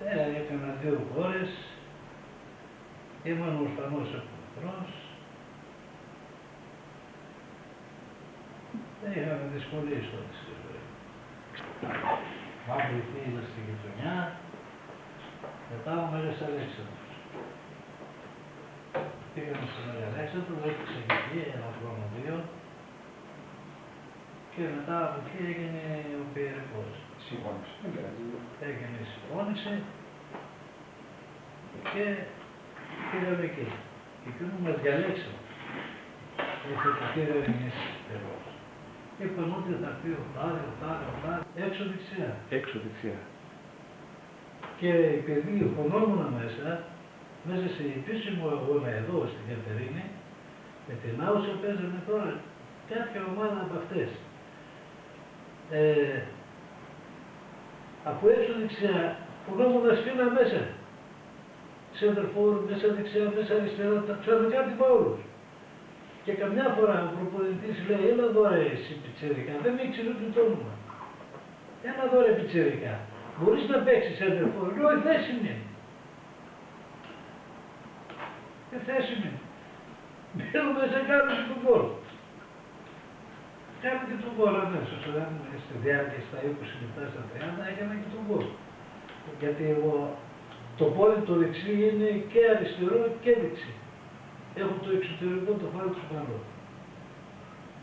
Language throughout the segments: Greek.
Έκανα 2 χώρες, ήμουν ορφανός εκπαιδευτικός, δεν είχαμε δυσκολίες τότε στη ζωή. Μαύρη φίλη στη γειτονιά, μετά ο Μέγας Αλέξανδρος. Πήγαμε στο Μέγα Αλέξανδρο, έκλεισε εκεί 1 χρόνο 2 και μετά από εκεί έγινε ο Πιερικός. Συμφώνησε. Έγινε η συμφώνηση και πήγαμε εκεί. Και εκείνο μας διαλέξαμε. Έτσι το πήρε εμείς τελώς. Είπαν ότι θα πει ο τάδε, έξω δεξιά. Έξω δεξιά. Και επειδή χωνόμουν μέσα σε επίσημο αγώνα εδώ στην Κατερίνη, με την Άουσα παίζαμε τώρα κάποια ομάδα από αυτές. Από έξω δεξιά χωνόμουν σφήνα μέσα. Σέντερφορ, μέσα δεξιά, μέσα αριστερά, τα ξέρουμε κάτι με όλους. Και καμιά φορά ο προπονητής λέει, έλα εδώ ρε εσύ πιτσιρικά, δεν με ήξερε ούτε το όνομα. Έλα εδώ ρε πιτσιρικά, μπορείς να παίξεις σέντερφορ, λέω η θέση είναι. Η θέση είναι. Μπαίνω μέσα κάνω και τον γκολ. Κάνω και τον γκολ αμέσως, στη διάρκεια στα 20 λεπτά, στα 30, έκανα και τον γκολ. Γιατί εγώ, το πόδι το δεξί είναι και αριστερό και δεξί. Έχω το εξωτερικό το φάλο του πάνω.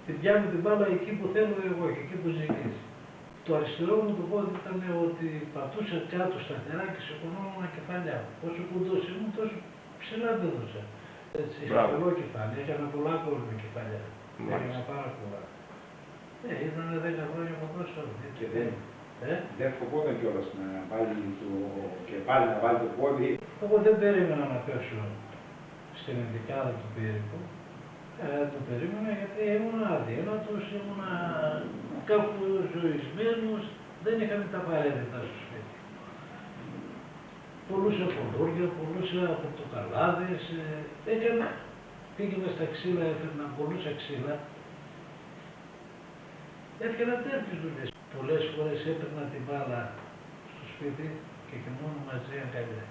Την πιάνω την μπάλα εκεί που θέλω εγώ και εκεί που ζυγίζει. Το αριστερό μου το πόδι ήταν ότι πατούσα κάτω σταθερά και σηκωνόμουν κεφαλιά. Όσο κοντός ήμουν τόσο ψηλά δεν δώσα. Έτσι, καλό κεφάλι, έκανα πολλά γκολ με κεφαλιά. Έκανα πάρα πολλά. Ήταν 10 χρόνια ποδόσφαιρο. Και δεν φοβόταν κιόλας να βάλει το κεφάλι, να βάλει το πόδι. Εγώ δεν περίμενα να πέσω στην ενδικάδα του Πιερικού. Το περίμενα γιατί ήμουν αδύνατος, ήμουν κάπου ζωισμένος, δεν είχαμε τα απαραίτητα στο σπίτι. Πολλούσα κολόρια, πολλούσα πορτοκαλάδες, πήγαινα στα ξύλα, έφερνα πολλούσα ξύλα. Έφερα τέτοιες δουλειές. Πολλές φορές έπαιρνα την μπάλα στο σπίτι και κοιμόμουν μαζί αγκαλιά.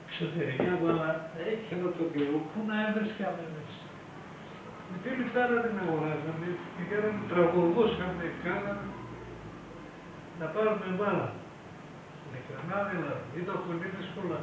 Εξωτερικά μπάλα έκανα τον καιρό που να έβρισκαμε μέσα. Με τι λεφτάρα δεν αγοράζαμε, πηγαίναμε τραγωδούς κάναμε να πάρουμε μπάλα. Ειλικρινά δηλαδή, ήταν πολύ δύσκολα.